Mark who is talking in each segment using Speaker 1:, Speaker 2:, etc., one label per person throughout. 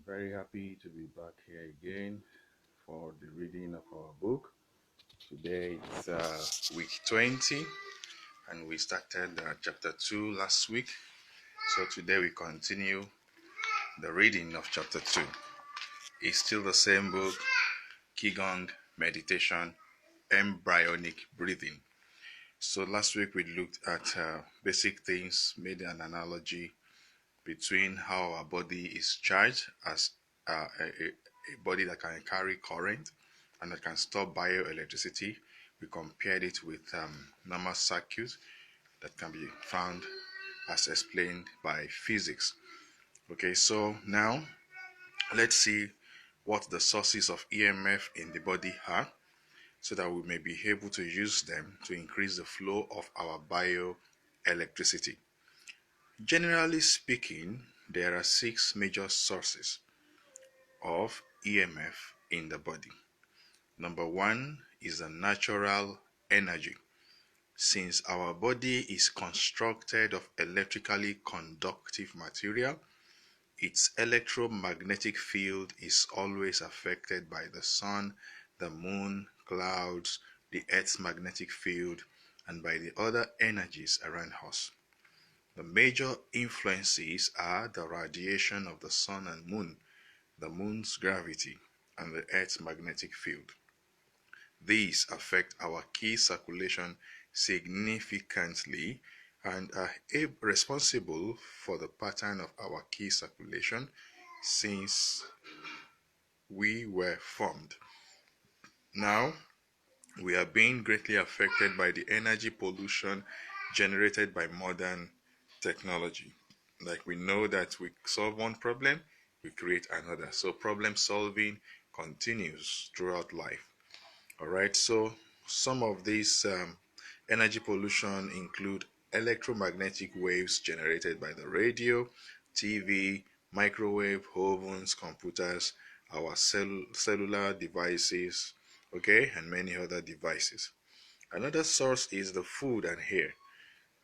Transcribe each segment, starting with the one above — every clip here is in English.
Speaker 1: Very happy to be back here again for the reading of our book. Today it's week 20, and we started chapter 2 last week. So today we continue the reading of chapter 2. It's still the same book, Qigong Meditation, Embryonic Breathing. So last week we looked at basic things, made an analogy between how our body is charged as a body that can carry current and that can store bioelectricity. We compared it with normal circuits that can be found as explained by physics. Okay, so now let's see what the sources of EMF in the body are so that we may be able to use them to increase the flow of our bioelectricity. Generally speaking, there are 6 major sources of EMF in the body. Number 1 is the natural energy. Since our body is constructed of electrically conductive material, its electromagnetic field is always affected by the sun, the moon, clouds, the earth's magnetic field, and by the other energies around us. The major influences are the radiation of the sun and moon, the moon's gravity, and the earth's magnetic field. These affect our key circulation significantly and are responsible for the pattern of our key circulation since we were formed. Now, we are being greatly affected by the energy pollution generated by modern technology. Like we know that we solve one problem, we create another. So problem solving continues throughout life. All right, so some of these energy pollution include electromagnetic waves generated by the radio, TV, microwave, ovens, computers, our cellular devices, okay, and many other devices. Another source is the food and air.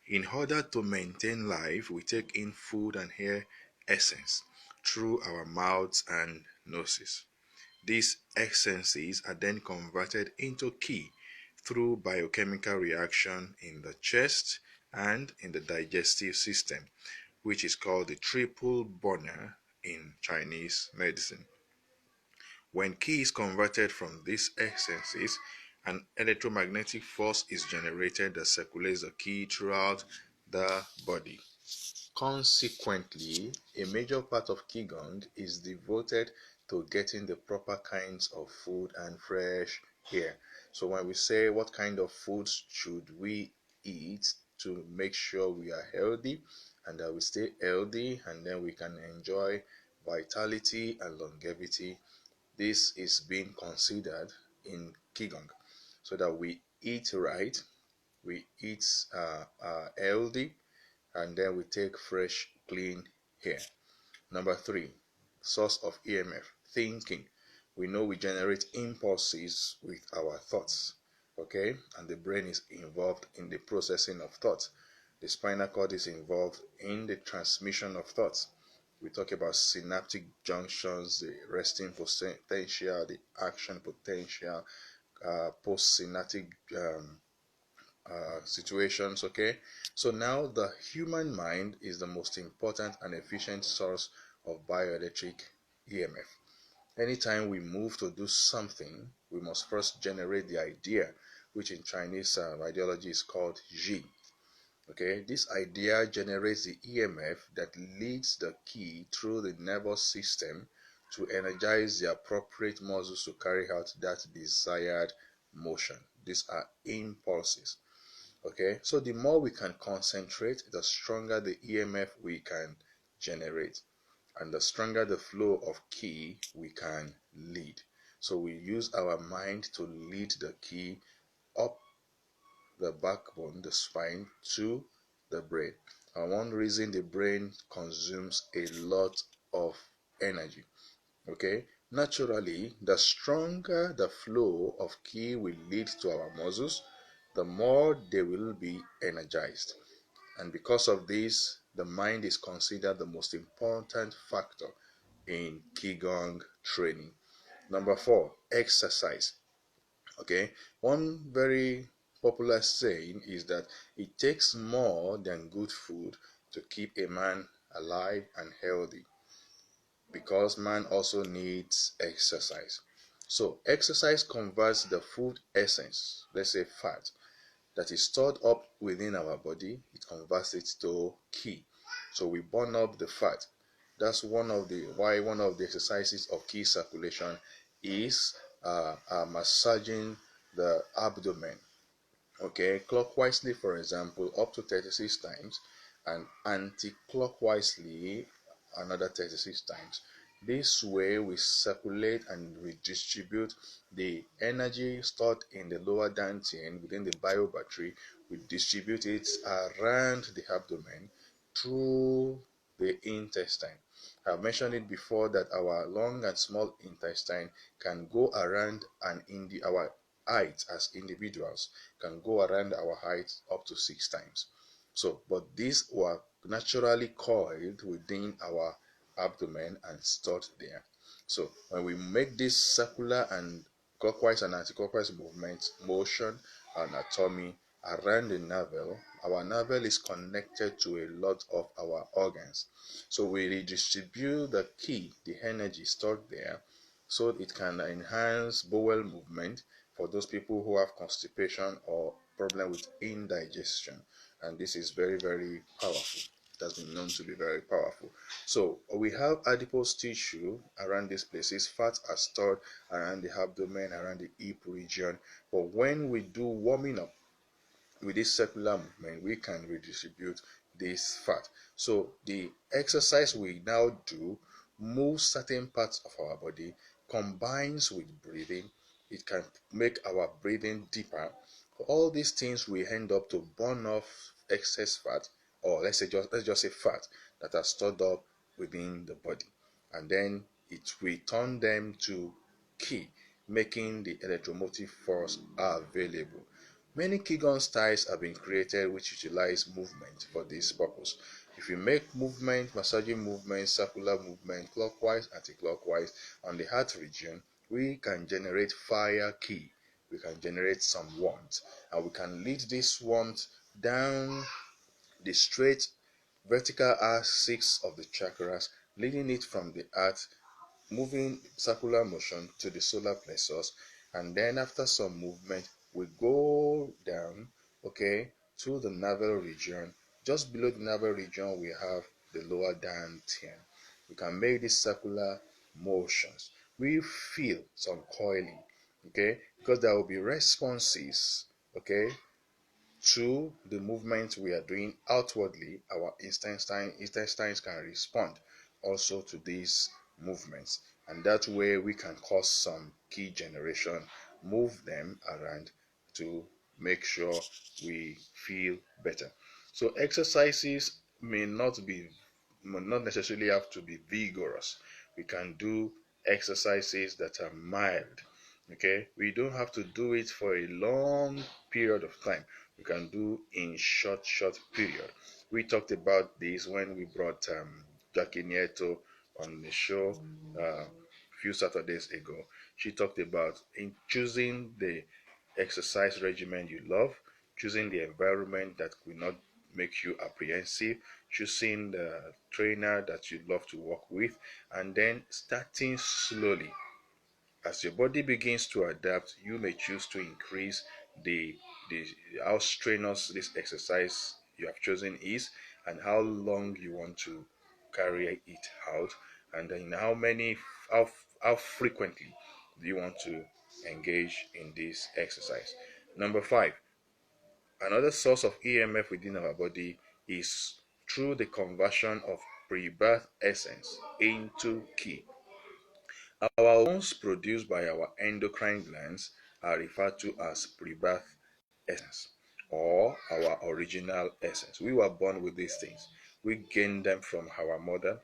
Speaker 1: In order to maintain life, we take in food and air essence through our mouths and noses. These essences are then converted into qi through biochemical reaction in the chest and in the digestive system, which is called the triple burner in Chinese medicine. When qi is converted from these essences, an electromagnetic force is generated that circulates the qi throughout the body. Consequently, a major part of Qigong is devoted to getting the proper kinds of food and fresh air. So when we say what kind of foods should we eat to make sure we are healthy and that we stay healthy and then we can enjoy vitality and longevity, this is being considered in Qigong so that we eat right, we eat healthy, and then we take fresh, clean air. Number 3, source of EMF, thinking. We know we generate impulses with our thoughts, okay? And the brain is involved in the processing of thoughts. The spinal cord is involved in the transmission of thoughts. We talk about synaptic junctions, the resting potential, the action potential, postsynaptic situations. Okay, so now the human mind is the most important and efficient source of bioelectric EMF. Anytime we move to do something, we must first generate the idea, which in Chinese ideology is called Ji. Okay, this idea generates the EMF that leads the qi through the nervous system to energize the appropriate muscles to carry out that desired motion. These are impulses. Okay, so the more we can concentrate, the stronger the EMF we can generate, and the stronger the flow of qi we can lead. So we use our mind to lead the qi up the backbone, the spine, to the brain. And one reason the brain consumes a lot of energy. Okay, naturally, the stronger the flow of qi will lead to our muscles, the more they will be energized. And because of this, the mind is considered the most important factor in Qigong training. Number 4, exercise. Okay, one very popular saying is that it takes more than good food to keep a man alive and healthy, because man also needs exercise. So, exercise converts the food essence, let's say fat, that is stored up within our body, it converts it to ki. So we burn up the fat. That's one of the exercises of ki circulation is massaging the abdomen. Okay, clockwise, for example, up to 36 times, and anti-clockwise another 36 times. This way we circulate and redistribute the energy stored in the lower dantian within the bio battery. We distribute it around the abdomen through the intestine. I've mentioned it before that our long and small intestine can go around our height as individuals can go around our height up to 6 times. So, but these were naturally coiled within our abdomen and stored there. So, when we make this circular and clockwise and anti-clockwise motion anatomy around the navel, our navel is connected to a lot of our organs. So, we redistribute the key, the energy stored there, so it can enhance bowel movement for those people who have constipation or problem with indigestion. And this is very, very powerful. It has been known to be very powerful. So we have adipose tissue around these places. Fats are stored around the abdomen, around the hip region. But when we do warming up with this circular movement, we can redistribute this fat. So the exercise we now do moves certain parts of our body, combines with breathing. It can make our breathing deeper. All these things will end up to burn off excess fat, or let's just say fat that are stored up within the body, and then it will turn them to ki, making the electromotive force available. Many Qigong styles have been created which utilize movement for this purpose. If you make movement, massaging movement, circular movement, clockwise, anti-clockwise on the heart region, we can generate fire ki. We can generate some warmth, and we can lead this warmth down the straight vertical axis of the chakras, leading it from the heart, moving circular motion to the solar plexus, and then after some movement we go down, okay, to the navel region. Just below the navel region we have the lower dantian. We can make these circular motions. We feel some coiling, okay, because there will be responses, okay, to the movement we are doing outwardly. Our intestines can respond also to these movements, and that way we can cause some key generation, move them around to make sure we feel better. So exercises may not necessarily have to be vigorous. We can do exercises that are mild. Okay, we don't have to do it for a long period of time. We can do in short period. We talked about this when we brought Jackie Nieto on the show a few Saturdays ago. She talked about in choosing the exercise regimen you love, choosing the environment that will not make you apprehensive, choosing the trainer that you love to work with, and then starting slowly. As your body begins to adapt, you may choose to increase the, the how strenuous this exercise you have chosen is, and how long you want to carry it out, and then how, how frequently do you want to engage in this exercise. Number 5, another source of EMF within our body is through the conversion of pre-birth essence into ki. Our hormones produced by our endocrine glands are referred to as pre-birth essence or our original essence. We were born with these things. We gain them from our mother,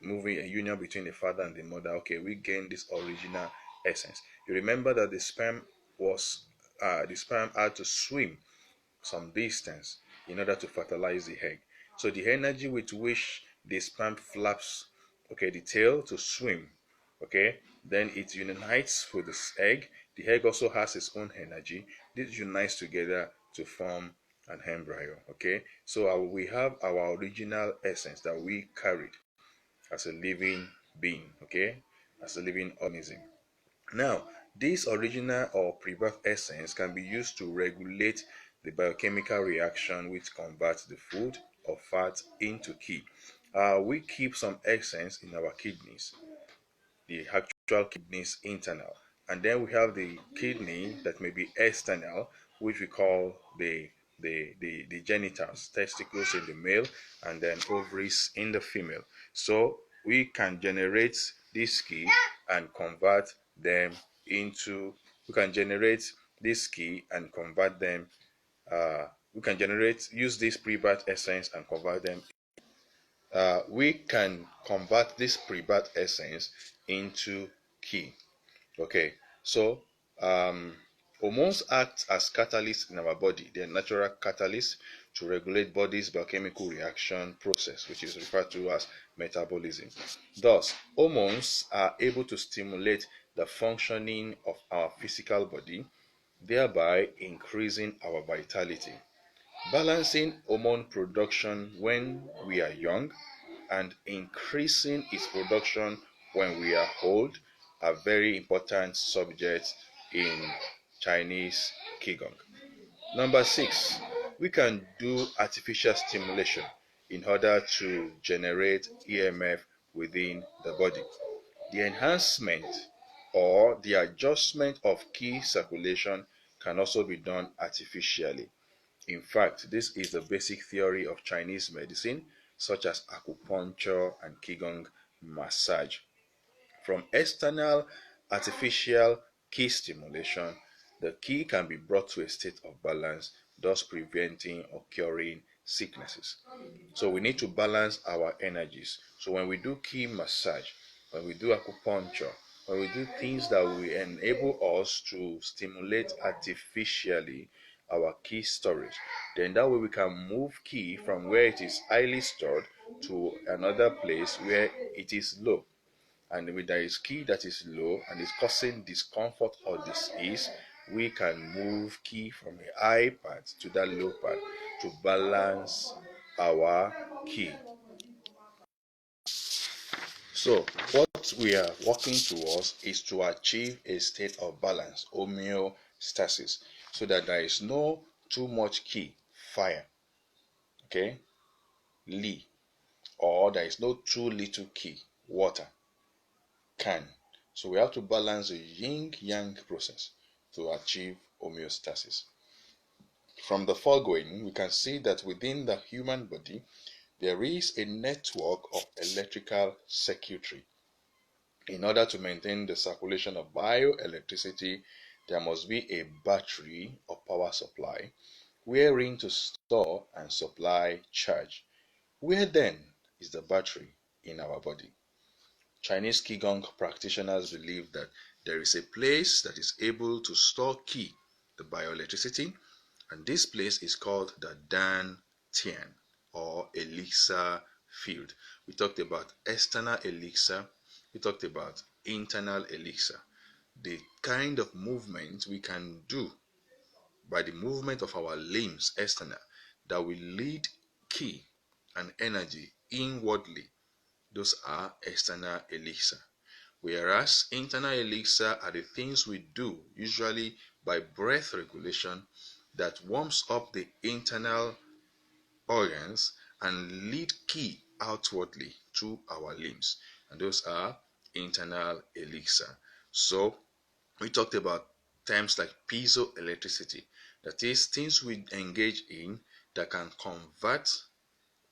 Speaker 1: moving a union between the father and the mother. Okay, we gain this original essence. You remember that the sperm had to swim some distance in order to fertilize the egg. So the energy with which the sperm flaps okay, the tail to swim, okay. Then it unites with the egg. The egg also has its own energy. This unites together to form an embryo, okay. So we have our original essence that we carried as a living being, okay, as a living organism. Now, this original or pre-birth essence can be used to regulate the biochemical reaction which converts the food or fat into ki. We keep some essence in our kidneys, the actual kidneys internal, and then we have the kidney that may be external, which we call the genitals, testicles in the male, and then ovaries in the female. So we can generate this key and convert them into we can generate this key and convert them we can generate use this pre-birth essence and convert them we can convert this pre-birth essence into key. Okay, so um, hormones act as catalysts in our body. They are natural catalysts to regulate body's biochemical reaction process, which is referred to as metabolism. Thus, hormones are able to stimulate the functioning of our physical body, thereby increasing our vitality. Balancing hormone production when we are young and increasing its production when we are old are very important subjects in Chinese Qigong. Number six, we can do artificial stimulation in order to generate EMF within the body. The enhancement or the adjustment of key circulation can also be done artificially. In fact, this is the basic theory of Chinese medicine, such as acupuncture and Qigong massage. From external artificial key stimulation, the key can be brought to a state of balance, thus preventing or curing sicknesses. So we need to balance our energies. So when we do key massage, when we do acupuncture, when we do things that will enable us to stimulate artificially our key storage, then that way we can move key from where it is highly stored to another place where it is low. And if there is key that is low and is causing discomfort or disease, we can move key from a high part to that low part to balance our key. So what we are working towards is to achieve a state of balance, homeostasis, so that there is no too much key, fire, okay, li, or there is no too little key, water, can. So we have to balance the yin-yang process to achieve homeostasis. From the foregoing, we can see that within the human body, there is a network of electrical circuitry. In order to maintain the circulation of bioelectricity, there must be a battery or power supply wherein to store and supply charge. Where then is the battery in our body? Chinese Qigong practitioners believe that there is a place that is able to store Qi, the bioelectricity, and this place is called the Dan Tian or elixir field. We talked about external elixir, we talked about internal elixir. The kind of movement we can do by the movement of our limbs external that will lead Qi and energy inwardly, those are external elixir. Whereas internal elixir are the things we do, usually by breath regulation, that warms up the internal organs and lead key outwardly to our limbs. And those are internal elixir. So we talked about terms like piezoelectricity, that is, things we engage in that can convert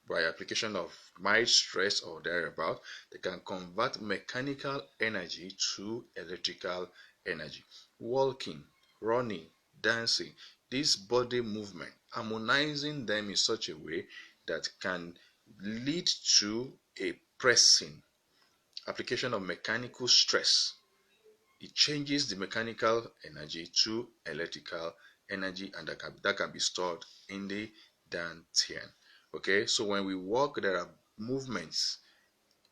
Speaker 1: by application of mild stress or thereabout, they can convert mechanical energy to electrical energy. Walking, running, dancing, this body movement, harmonizing them in such a way that can lead to a pressing application of mechanical stress. It changes the mechanical energy to electrical energy, and that can be stored in the dantian. Okay, so when we walk, there are movements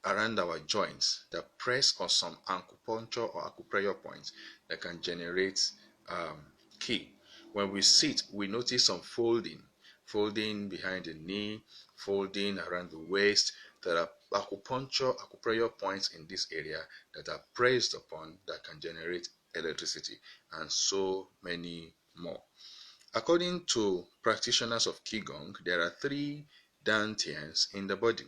Speaker 1: around our joints that press on some acupuncture or acupressure points that can generate um, ki. When we sit, we notice some folding behind the knee, folding around the waist. There are acupressure points in this area that are pressed upon that can generate electricity, and so many more. According to practitioners of Qigong, there are three Dan Tians in the body.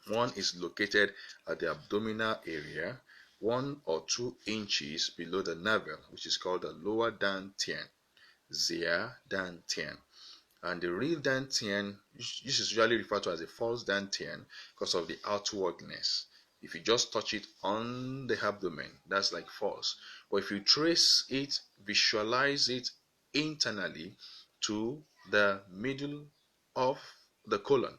Speaker 1: One is located at the abdominal area, 1 or 2 inches below the navel, which is called the lower Dan Tian, Zia Dan Tian. And the real Dan Tian, this is usually referred to as a false Dan Tian because of the outwardness. If you just touch it on the abdomen, that's like false. But if you trace it, visualize it internally to the middle of the colon,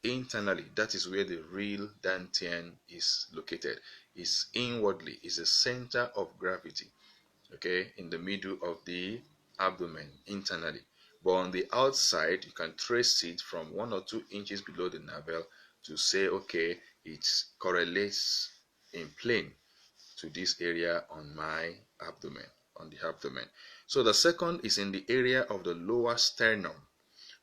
Speaker 1: internally, that is where the real dantian is located. Is inwardly, is a center of gravity, okay, in the middle of the abdomen, internally. But on the outside, you can trace it from 1 or 2 inches below the navel to say, okay, it correlates in plane to this area on my abdomen, on the abdomen. So the second is in the area of the lower sternum,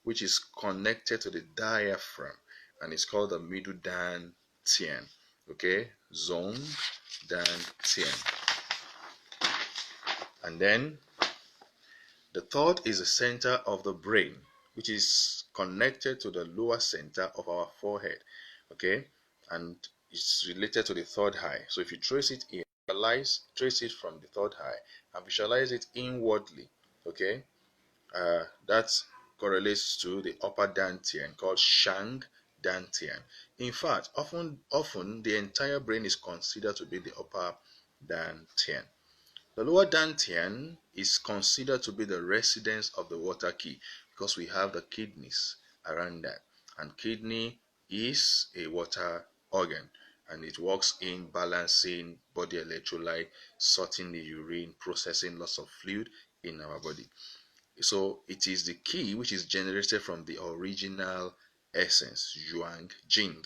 Speaker 1: which is connected to the diaphragm, and it's called the middle Dan Tian. Okay, Zong Dan Tian. And then the third is the center of the brain, which is connected to the lower center of our forehead. Okay, and it's related to the third eye. So if you trace it in, trace it from the third eye and visualize it inwardly. Okay, that correlates to the upper dantian called Shang dantian. In fact, often the entire brain is considered to be the upper dantian. The lower dantian is considered to be the residence of the water key because we have the kidneys around that, and kidney is a water organ, and it works in balancing body electrolyte, sorting the urine, processing lots of fluid in our body. So it is the key which is generated from the original essence, Yuan Jing.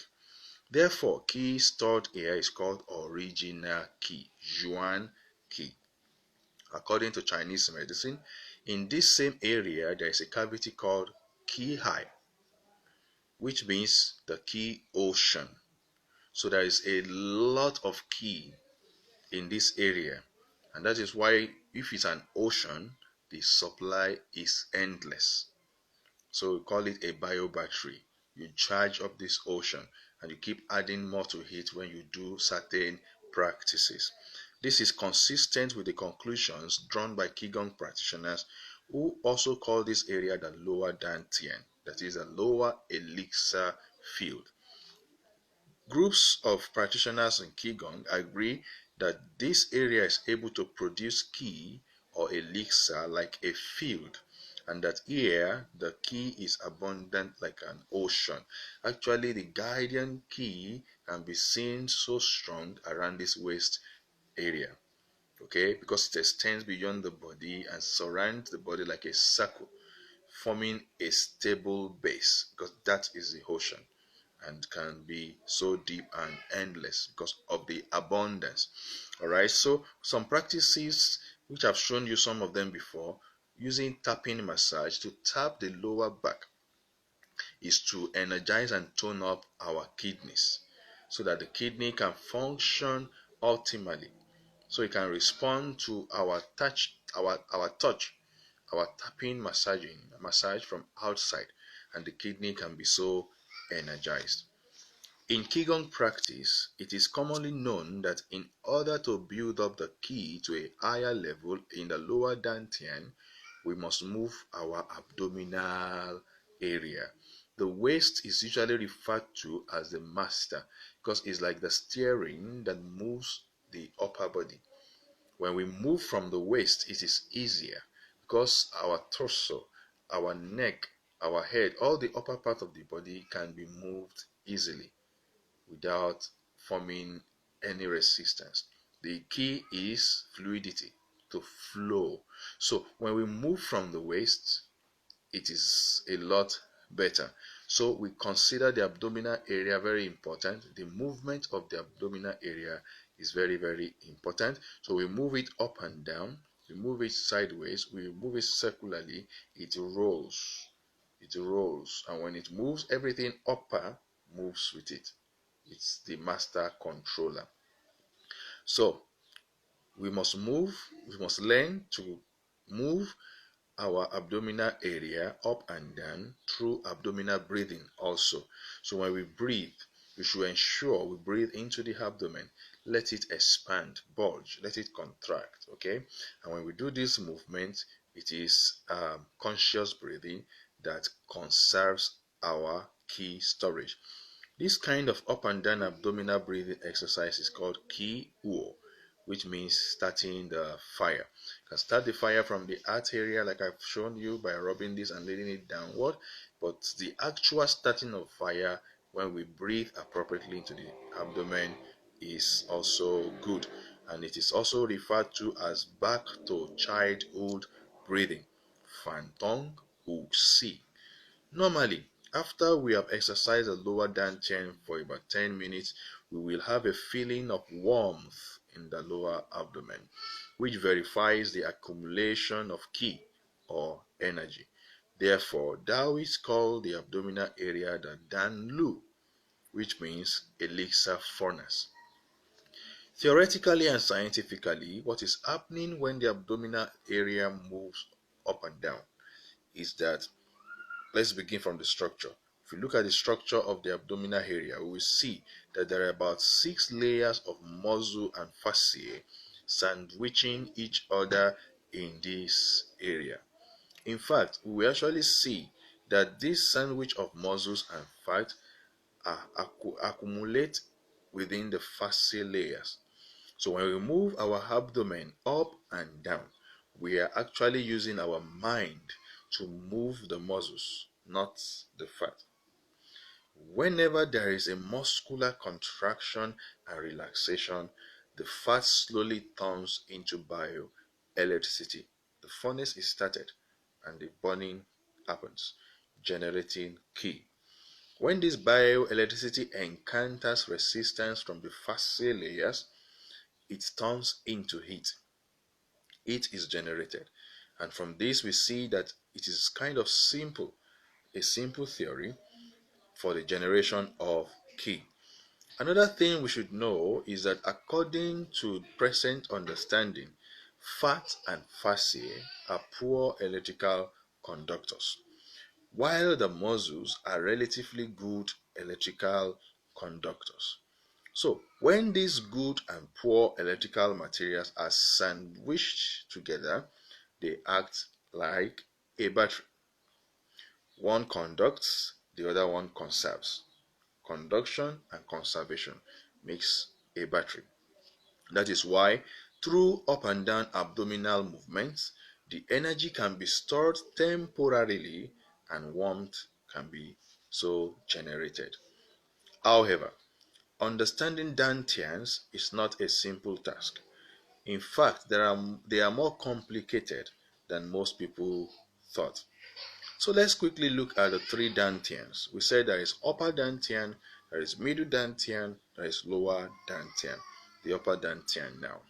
Speaker 1: Therefore, key stored here is called original key, Yuan key. According to Chinese medicine, in this same area there is a cavity called key high, which means the key ocean. So there is a lot of key in this area, and that is why if it's an ocean, the supply is endless. So we call it a bio battery. You charge up this ocean and you keep adding more to it when you do certain practices. This is consistent with the conclusions drawn by Qigong practitioners who also call this area the lower dantian, that is a lower elixir field. Groups of practitioners in Qigong agree that this area is able to produce Qi or elixir like a field, and that here the Qi is abundant like an ocean. Actually, the guardian Qi can be seen so strong around this waist area, okay, because it extends beyond the body and surrounds the body like a circle, forming a stable base, because that is the ocean, and can be so deep and endless because of the abundance. All right, so some practices which I've shown you some of them before, using tapping massage to tap the lower back, is to energize and tone up our kidneys so that the kidney can function optimally, so it can respond to our touch, our tapping massage from outside, and the kidney can be so energized. In Qigong practice, it is commonly known that in order to build up the Qi to a higher level in the lower dantian, we must move our abdominal area. The waist is usually referred to as the master because it's like the steering that moves the upper body. When we move from the waist, it is easier because our torso, our neck, our head, all the upper part of the body can be moved easily without forming any resistance. The key is fluidity, to flow. So when we move from the waist, it is a lot better. So we consider the abdominal area very important. The movement of the abdominal area is very, very important. So we move it up and down, we move it sideways, we move it circularly, it rolls. It rolls. And when it moves, everything upper moves with it. It's the master controller. So we must learn to move our abdominal area up and down through abdominal breathing also. So when we breathe, we should ensure we breathe into the abdomen, let it expand, bulge, let it contract, okay? And when we do this movement, it is conscious breathing that conserves our key storage. This kind of up and down abdominal breathing exercise is called Ki Uo, which means starting the fire. You can start the fire from the heart area, like I've shown you, by rubbing this and letting it downward. But the actual starting of fire, when we breathe appropriately into the abdomen, is also good. And it is also referred to as back to childhood breathing. Fan Tong Wu Si. Normally, after we have exercised the lower dantian for about 10 minutes, we will have a feeling of warmth in the lower abdomen, which verifies the accumulation of qi or energy. Therefore, Taoists call the abdominal area the Dan Lu, which means elixir furnace. Theoretically and scientifically, what is happening when the abdominal area moves up and down is that, let's begin from the structure. If we look at the structure of the abdominal area, we will see that there are about 6 layers of muscle and fasciae sandwiching each other in this area. In fact, we will actually see that this sandwich of muscles and fat accumulate within the fascial layers. So when we move our abdomen up and down, we are actually using our mind to move the muscles, not the fat. Whenever there is a muscular contraction and relaxation, the fat slowly turns into bioelectricity. The furnace is started and the burning happens, generating qi. When this bioelectricity encounters resistance from the fascial layers, it turns into heat. Heat is generated. And from this, we see that it is kind of simple, a simple theory for the generation of qi. Another thing we should know is that according to present understanding, fat and fasciae are poor electrical conductors, while the muscles are relatively good electrical conductors. So, when these good and poor electrical materials are sandwiched together, they act like a battery. One conducts, the other one conserves. Conduction and conservation makes a battery. That is why, through up and down abdominal movements, the energy can be stored temporarily and warmth can be so generated. However, understanding Dan Tians is not a simple task. In fact, they are more complicated than most people thought. So let's quickly look at the 3 dantians. We said there is upper dantian, there is middle dantian, there is lower dantian. The upper dantian now.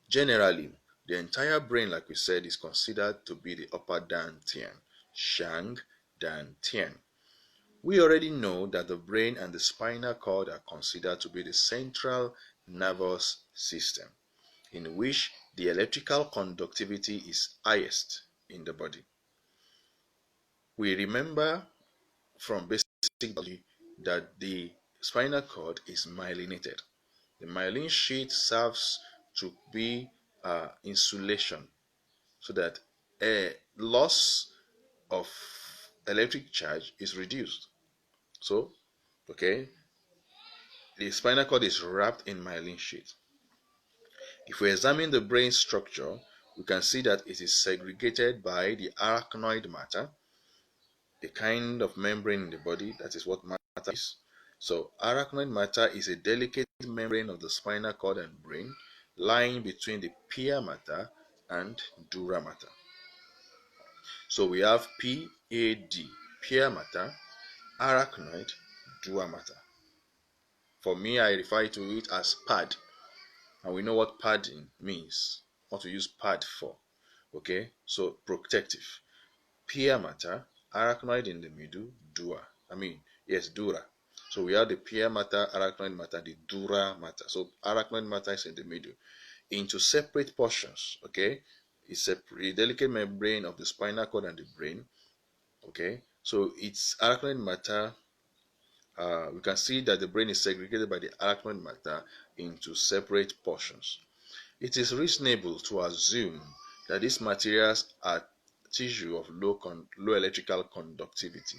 Speaker 1: Generally, the entire brain, like we said, is considered to be the upper dantian, Shang dantian. We already know that the brain and the spinal cord are considered to be the central nervous system, in which the electrical conductivity is highest in the body. We remember from basic biology that the spinal cord is myelinated. The myelin sheath serves to be insulation so that a loss of electric charge is reduced. So, okay, the spinal cord is wrapped in myelin sheath. If we examine the brain structure, we can see that it is segregated by the arachnoid matter, a kind of membrane in the body. That is what matter is. So, arachnoid matter is a delicate membrane of the spinal cord and brain, lying between the pia mater and dura mater. So, we have PAD, pure matter, arachnoid, dual matter. For me, I refer to it as pad, and we know what padding means, what we use pad for. Okay, so protective, pure matter, arachnoid in the middle, dura. Yes, dura. So we have the pure matter, arachnoid matter, the dura matter. So arachnoid matter is in the middle, into separate portions. Okay, it's a delicate membrane of the spinal cord and the brain. Okay, so it's arachnoid matter. We can see that the brain is segregated by the arachnoid matter into separate portions. It is reasonable to assume that these materials are tissue of low electrical conductivity.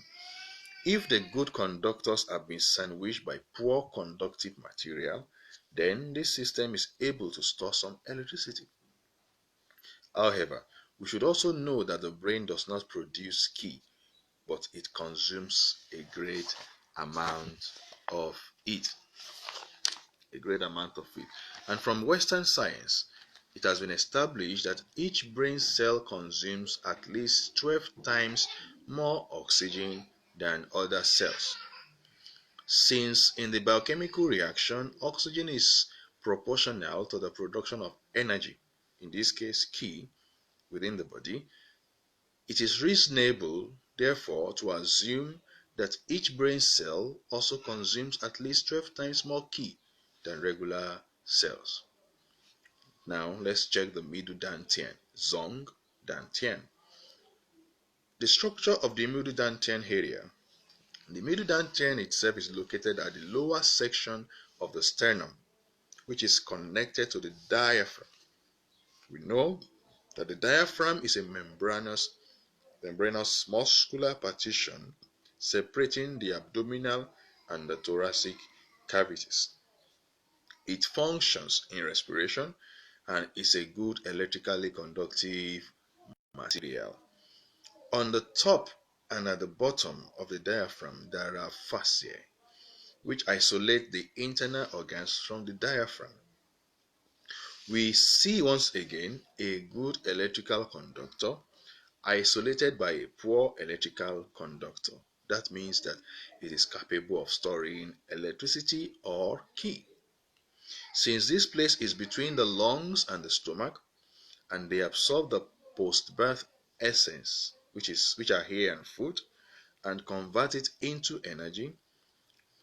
Speaker 1: If the good conductors have been sandwiched by poor conductive material, then this system is able to store some electricity. However, we should also know that the brain does not produce ki, but it consumes a great amount of it. A great amount of it. And from Western science, it has been established that each brain cell consumes at least 12 times more oxygen than other cells. Since in the biochemical reaction, oxygen is proportional to the production of energy, in this case ki, within the body, it is reasonable, therefore, to assume that each brain cell also consumes at least 12 times more ki than regular cells. Now, let's check the middle dantian, Zong dantian. The structure of the middle dantian area. The middle dantian itself is located at the lower section of the sternum, which is connected to the diaphragm. We know that the diaphragm is a membranous muscular partition separating the abdominal and the thoracic cavities. It functions in respiration and is a good electrically conductive material. On the top and at the bottom of the diaphragm there are fasciae, which isolate the internal organs from the diaphragm. We see once again a good electrical conductor isolated by a poor electrical conductor. That means that it is capable of storing electricity or ki. Since this place is between the lungs and the stomach, and they absorb the post-birth essence, which are air and food, and convert it into energy,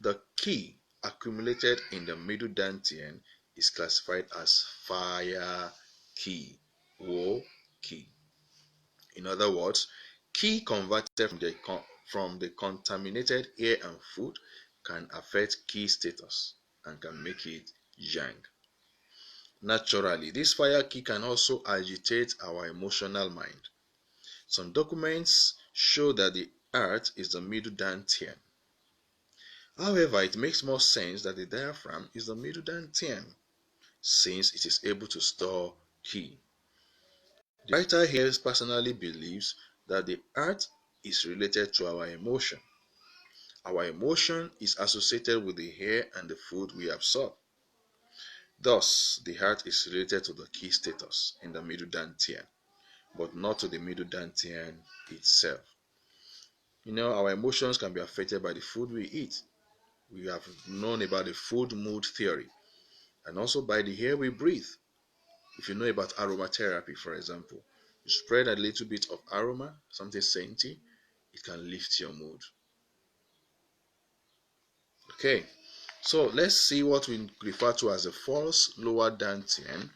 Speaker 1: the ki accumulated in the middle dantian is classified as fire ki or ki. In other words, ki converted from the contaminated air and food can affect ki status and can make it yang. Naturally, this fire ki can also agitate our emotional mind. Some documents show that the earth is the middle dantian. However, it makes more sense that the diaphragm is the middle dantian, since it is able to store ki. The writer here personally believes that the earth is related to our emotion. Our emotion is associated with the air and the food we absorb. Thus, the heart is related to the ki status in the middle dantian, but not to the middle dantian itself. Our emotions can be affected by the food we eat. We have known about the food mood theory, and also by the air we breathe. If you know about aromatherapy, for example, you spread a little bit of aroma, something scenty, it can lift your mood. Okay, so let's see what we refer to as a false lower dantian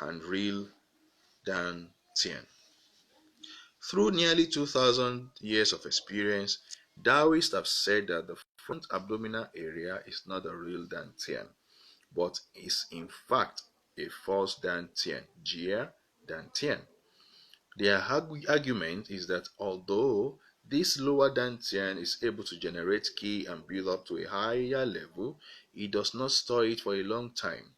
Speaker 1: and real dantian. Through nearly 2,000 years of experience, Taoists have said that the front abdominal area is not a real dantian, but is in fact a false dantian, jia dantian. Their argument is that although this lower dantian is able to generate ki and build up to a higher level, it does not store it for a long time.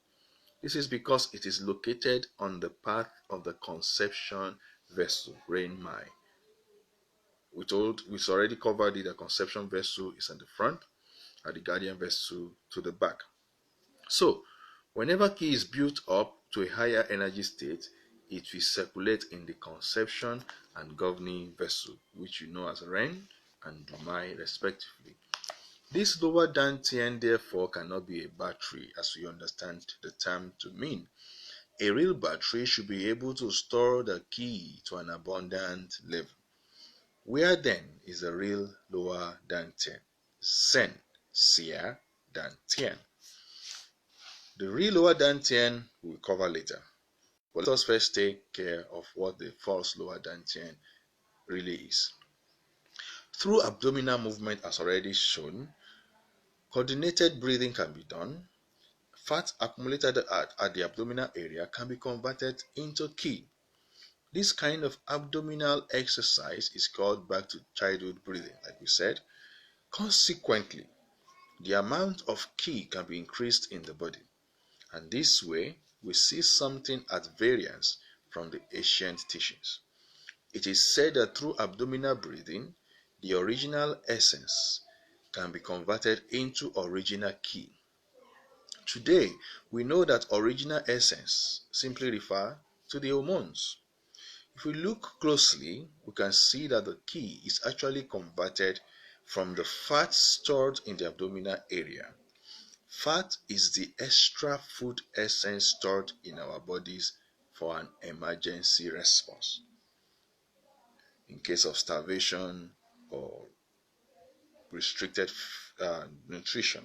Speaker 1: This is because it is located on the path of the conception vessel, Renmai. We already covered it. The conception vessel is at the front, and the guardian vessel to the back. So, whenever ki is built up to a higher energy state, it will circulate in the conception and governing vessel, which you know as Ren, and Dumai respectively. This lower dantian therefore cannot be a battery as we understand the term to mean. A real battery should be able to store the key to an abundant level. Where then is the real lower dantian? Zen, Xia, Dantian. The real lower dantian we'll cover later. But let us first take care of what the false lower dantian really is. Through abdominal movement as already shown, coordinated breathing can be done. Fat accumulated at the abdominal area can be converted into qi. This kind of abdominal exercise is called back to childhood breathing, like we said. Consequently, the amount of qi can be increased in the body, and this way we see something at variance from the ancient teachings. It is said that through abdominal breathing, the original essence can be converted into original qi. Today, we know that original essence simply refer to the hormones. If we look closely, we can see that the qi is actually converted from the fat stored in the abdominal area. Fat is the extra food essence stored in our bodies for an emergency response in case of starvation or restricted nutrition.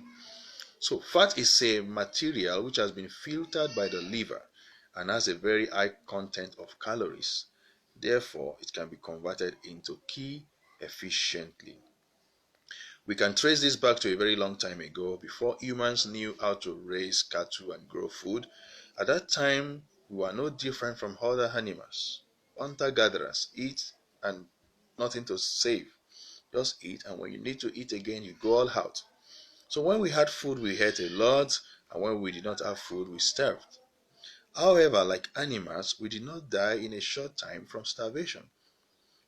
Speaker 1: So, fat is a material which has been filtered by the liver and has a very high content of calories. Therefore, it can be converted into qi efficiently. We can trace this back to a very long time ago, before humans knew how to raise cattle and grow food. At that time, we were no different from other animals. Hunter-gatherers eat and nothing to save. Just eat, and when you need to eat again, you go all out. So when we had food, we ate a lot, and when we did not have food, we starved. However, like animals, we did not die in a short time from starvation.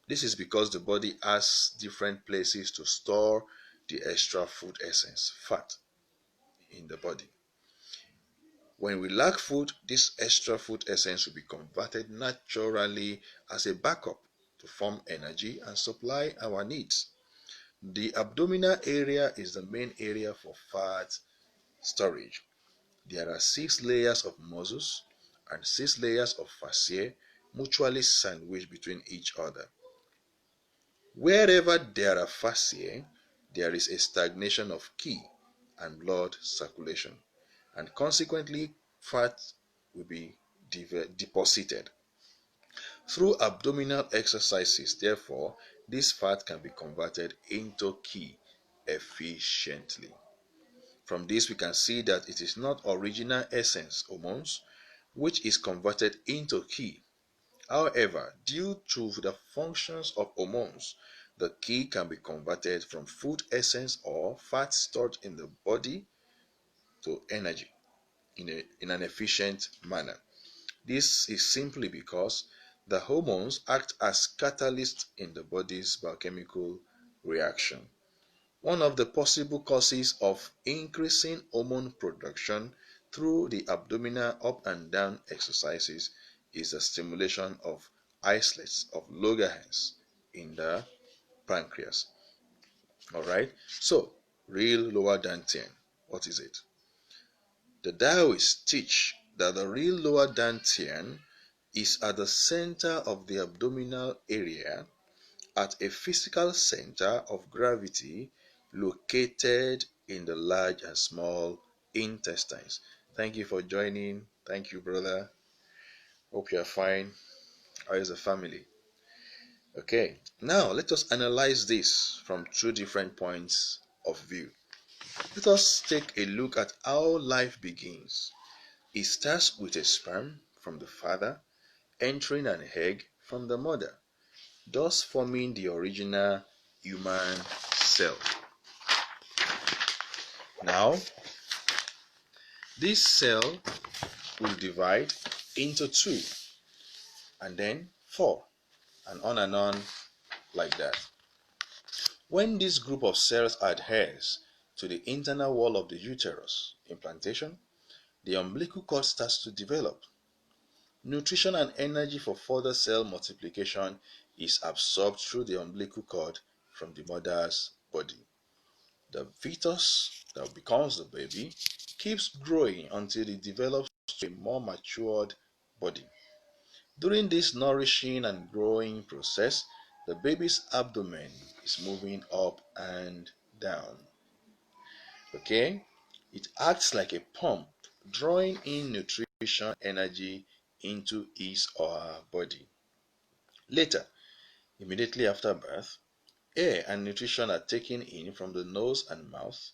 Speaker 1: This is because the body has different places to store the extra food essence, fat, in the body. When we lack food, this extra food essence will be converted naturally as a backup to form energy and supply our needs. The abdominal area is the main area for fat storage. There are 6 layers of muscles and 6 layers of fascia mutually sandwiched between each other. Wherever there are fasciae, there is a stagnation of qi and blood circulation, and consequently, fat will be deposited. Through abdominal exercises, therefore, this fat can be converted into qi efficiently. From this, we can see that it is not original essence, hormones, which is converted into qi. However, due to the functions of hormones, the qi can be converted from food essence or fat stored in the body to energy in an efficient manner. This is simply because the hormones act as catalysts in the body's biochemical reaction. One of the possible causes of increasing hormone production through the abdominal up and down exercises is the stimulation of islets of Langerhans in the pancreas. Alright, so real lower dantian, what is it? The Taoists teach that the real lower dantian is at the center of the abdominal area, at a physical center of gravity located in the large and small intestines. Thank you for joining. Thank you, brother. Hope you are fine. How is the family? Okay, now let us analyze this from 2 different points of view. Let us take a look at how life begins. It starts with a sperm from the father entering an egg from the mother, thus forming the original human cell. Now, this cell will divide into 2 and then 4 and on like that. When this group of cells adheres to the internal wall of the uterus, implantation, the umbilical cord starts to develop. Nutrition and energy for further cell multiplication is absorbed through the umbilical cord from the mother's body. The fetus that becomes the baby keeps growing until it develops a more matured body. During this nourishing and growing process, the baby's abdomen is moving up and down. Okay? It acts like a pump, drawing in nutrition energy into his or her body. Later, immediately after birth, air and nutrition are taken in from the nose and mouth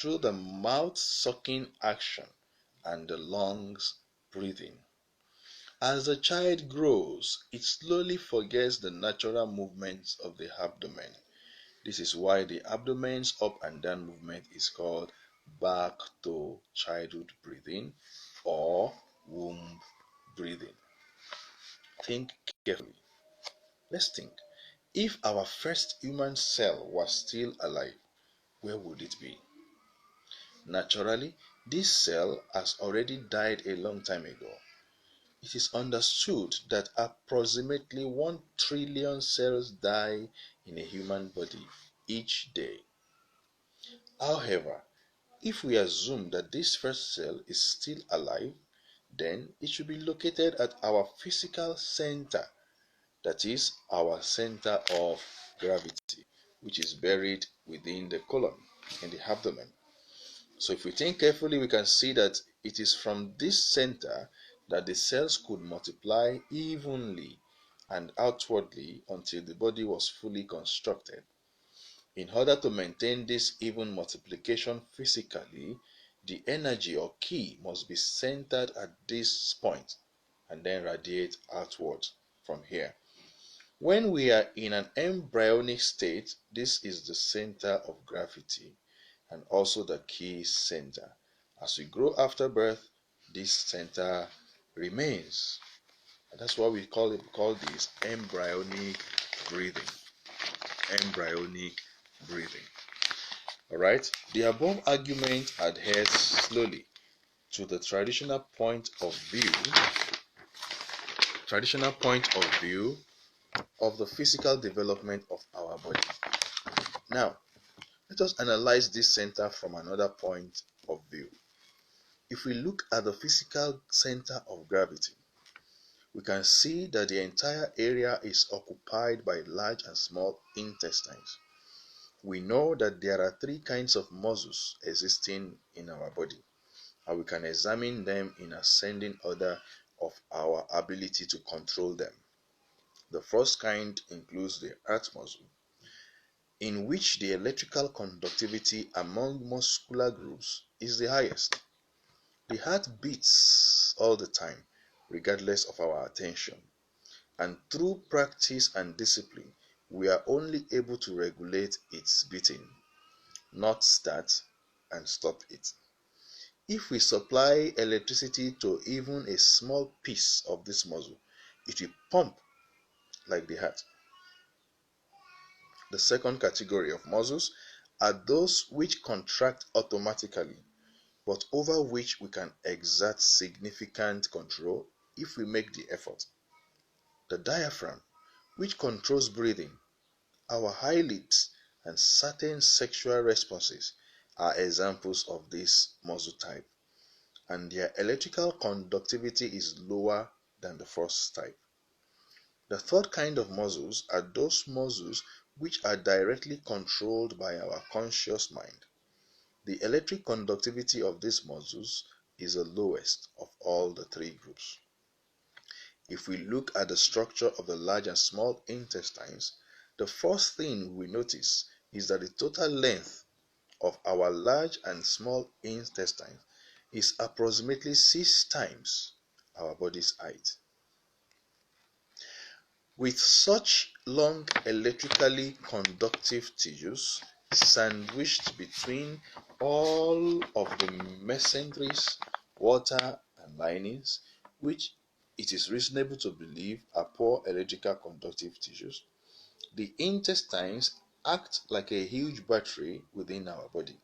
Speaker 1: through the mouth sucking action and the lungs breathing. As the child grows, it slowly forgets the natural movements of the abdomen. This is why the abdomen's up and down movement is called back to childhood breathing or womb breathing. Think carefully. Let's think. If our first human cell was still alive, where would it be? Naturally, this cell has already died a long time ago. It is understood that approximately 1 trillion cells die in a human body each day. However, if we assume that this first cell is still alive, then it should be located at our physical center, that is, our center of gravity, which is buried within the colon in the abdomen. So if we think carefully, we can see that it is from this center that the cells could multiply evenly and outwardly until the body was fully constructed. In order to maintain this even multiplication physically, the energy or ki must be centered at this point and then radiate outward from here. When we are in an embryonic state, this is the center of gravity and also the ki center. As we grow after birth, this center remains. And that's why we call this embryonic breathing. Embryonic breathing. Alright? The above argument adheres slowly to the traditional point of view of the physical development of our body. Now, let us analyze this center from another point of view. If we look at the physical center of gravity, we can see that the entire area is occupied by large and small intestines. We know that there are 3 kinds of muscles existing in our body, and we can examine them in ascending order of our ability to control them. The first kind includes the heart muscle, in which the electrical conductivity among muscular groups is the highest. The heart beats all the time, regardless of our attention, and through practice and discipline, we are only able to regulate its beating, not start and stop it. If we supply electricity to even a small piece of this muscle, it will pump like the heart. The second category of muscles are those which contract automatically, but over which we can exert significant control if we make the effort. The diaphragm, which controls breathing, our eyelids, and certain sexual responses are examples of this muscle type, and their electrical conductivity is lower than the first type. The third kind of muscles are those muscles which are directly controlled by our conscious mind. The electric conductivity of these muscles is the lowest of all the 3 groups. If we look at the structure of the large and small intestines, the first thing we notice is that the total length of our large and small intestines is approximately 6 times our body's height. With such long electrically conductive tissues sandwiched between all of the mesenteries, water, and linings, which it is reasonable to believe are poor electrical conductive tissues, the intestines act like a huge battery within our body.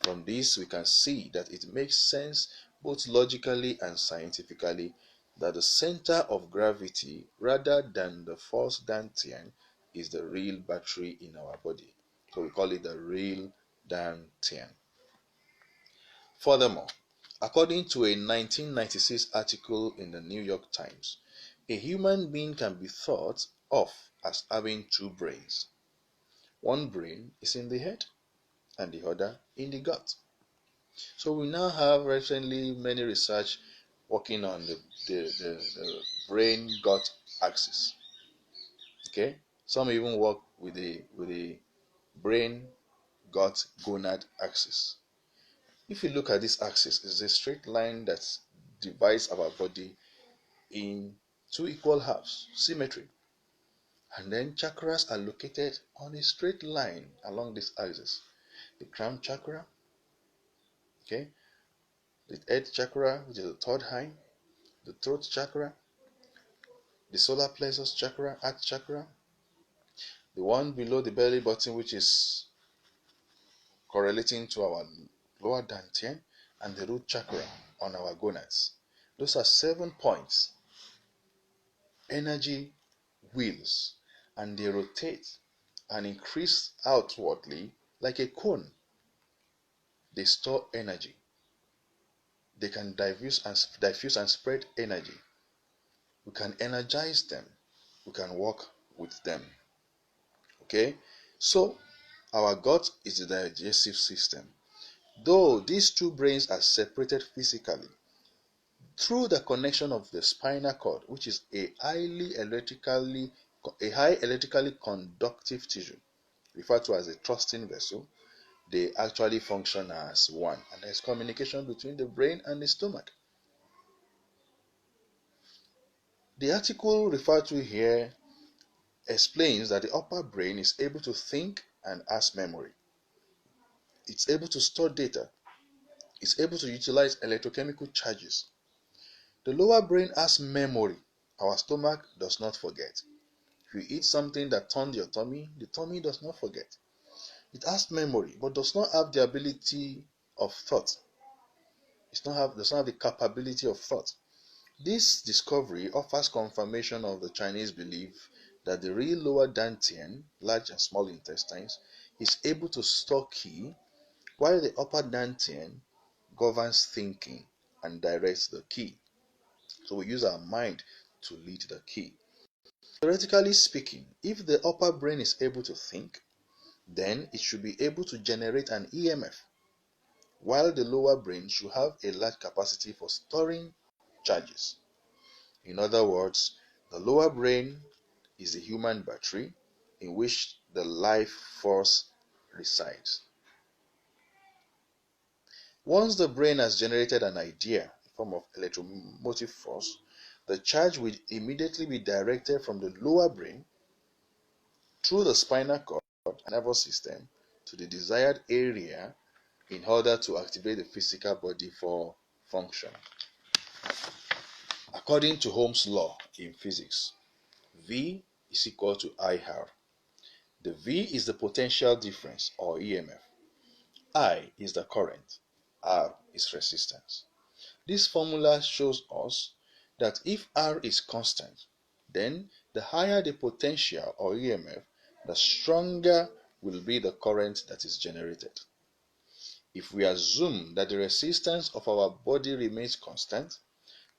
Speaker 1: From this, we can see that it makes sense both logically and scientifically that the center of gravity, rather than the first Dan Tian, is the real battery in our body. So we call it the real Dan Tian. Furthermore, according to a 1996 article in the New York Times, a human being can be thought of as having two brains. One brain is in the head and the other in the gut. So we now have recently many research working on the brain gut axis. Okay, some even work with the brain gut gonad axis. If you look at this axis, it's a straight line that divides our body in two equal halves, symmetry. And then chakras are located on a straight line along this axis. The crown chakra, okay, the head chakra, which is the third eye, the throat chakra, the solar plexus chakra, heart chakra, the one below the belly button, which is correlating to our lower dantian, and the root chakra on our gonads. Those are 7 points, energy wheels, and they rotate and increase outwardly like a cone. They store energy. They can diffuse and spread energy. We can energize them. We can work with them. Okay? So, our gut is the digestive system. Though these two brains are separated physically, through the connection of the spinal cord, which is a high electrically conductive tissue, referred to as a thrusting vessel, they actually function as one. And there's communication between the brain and the stomach. The article referred to here explains that the upper brain is able to think and has memory. It's able to store data. It's able to utilize electrochemical charges. The lower brain has memory. Our stomach does not forget. If you eat something that turned your tummy, the tummy does not forget. It has memory, but does not have the ability of thought. Does not have the capability of thought. This discovery offers confirmation of the Chinese belief that the real lower dantian, large and small intestines, is able to store qi, while the upper dantian governs thinking and directs the qi. So we use our mind to lead the qi. Theoretically speaking, if the upper brain is able to think, then it should be able to generate an EMF, while the lower brain should have a large capacity for storing charges. In other words, the lower brain is the human battery in which the life force resides. Once the brain has generated an idea in form of electromotive force, the charge will immediately be directed from the lower brain through the spinal cord and nervous system to the desired area in order to activate the physical body for function. According to Ohm's law in physics, V is equal to IR. The V is the potential difference or EMF. I is the current. R is resistance. This formula shows us that if R is constant, then the higher the potential or EMF, the stronger will be the current that is generated. If we assume that the resistance of our body remains constant,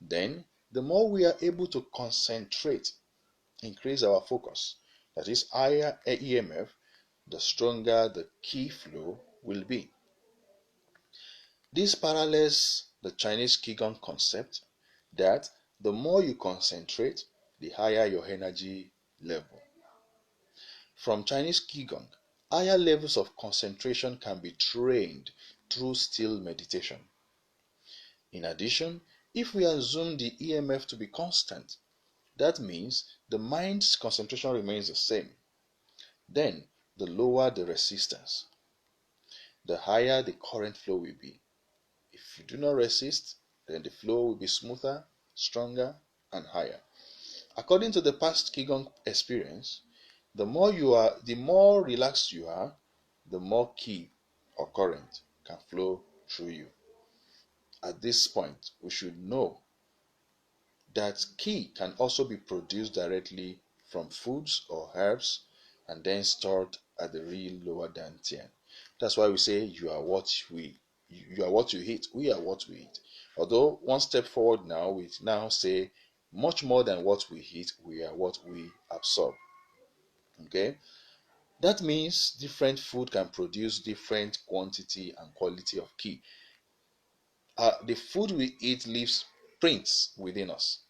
Speaker 1: then the more we are able to concentrate, increase our focus, that is higher EMF, the stronger the qi flow will be. This parallels the Chinese Qigong concept that the more you concentrate, the higher your energy level. From Chinese Qigong, higher levels of concentration can be trained through still meditation. In addition, if we assume the EMF to be constant, that means the mind's concentration remains the same. Then, the lower the resistance, the higher the current flow will be. If you do not resist, then the flow will be smoother, stronger, and higher. According to the past Qigong experience, the more relaxed you are, the more qi or current can flow through you. At this point, we should know that qi can also be produced directly from foods or herbs and then stored at the real lower Dan Tian. That's why we say you are what you eat. We are what we eat. Although one step forward now, we now say much more than what we eat, we are what we absorb. Okay? That means different food can produce different quantity and quality of ki. The food we eat leaves prints within us.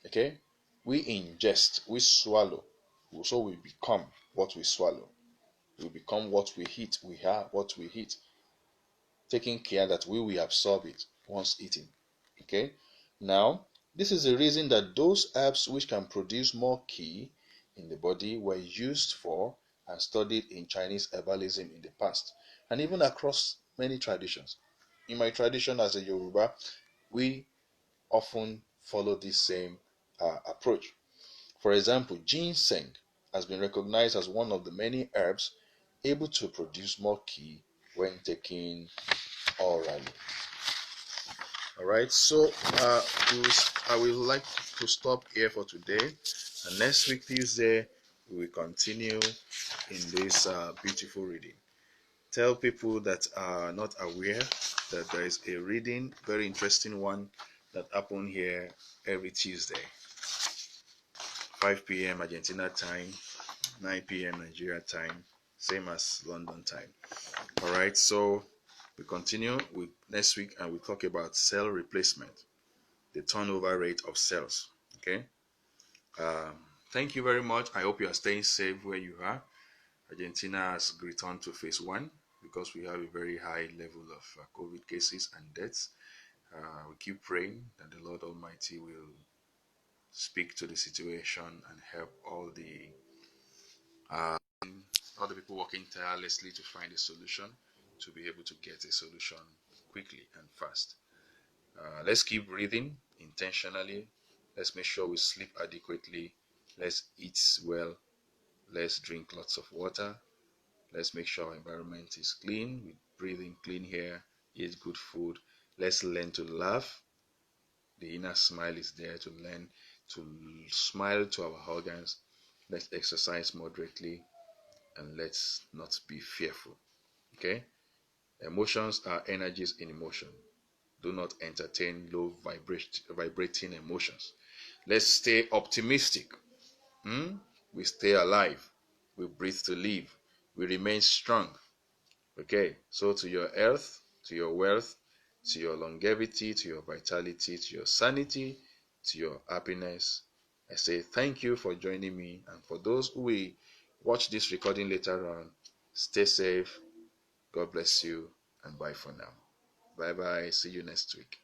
Speaker 1: Okay? We ingest, we swallow, so we become what we swallow. We become what we eat. We are what we eat. Taking care that we will absorb it once eaten. Okay? Now, this is the reason that those herbs which can produce more ki in the body were used for and studied in Chinese herbalism in the past, and even across many traditions. In my tradition as a Yoruba, we often follow this same approach. For example, ginseng has been recognized as one of the many herbs able to produce more ki when taken orally. All right, so I will like to stop here for today, and next week Tuesday we will continue in this beautiful reading. Tell people that are not aware that there is a reading, very interesting one, that happen here every Tuesday, 5 p.m. Argentina time, 9 p.m. Nigeria time, same as London time. All right, so we continue with next week, and we talk about cell replacement, the turnover rate of cells. Okay. Um, Thank you very much. I hope you are staying safe where you are. Argentina has returned to phase one because we have a very high level of COVID cases and deaths. We keep praying that the Lord Almighty will speak to the situation and help all the people working tirelessly to find a solution, to be able to get a solution quickly and fast. Let's keep breathing intentionally. Let's make sure we sleep adequately. Let's eat well. Let's drink lots of water. Let's make sure our environment is clean. We breathe in clean air, eat good food. Let's learn to laugh. The inner smile is there to learn to smile to our organs. Let's exercise moderately, and let's not be fearful. Okay? Emotions are energies in motion. Do not entertain low vibrating emotions. Let's stay optimistic. We stay alive. We breathe to live. We remain strong. Okay, so to your health, to your wealth, to your longevity, to your vitality, to your sanity, to your happiness, I say thank you for joining me. And for those who will watch this recording later on, stay safe. God bless you, and bye for now. Bye bye. See you next week.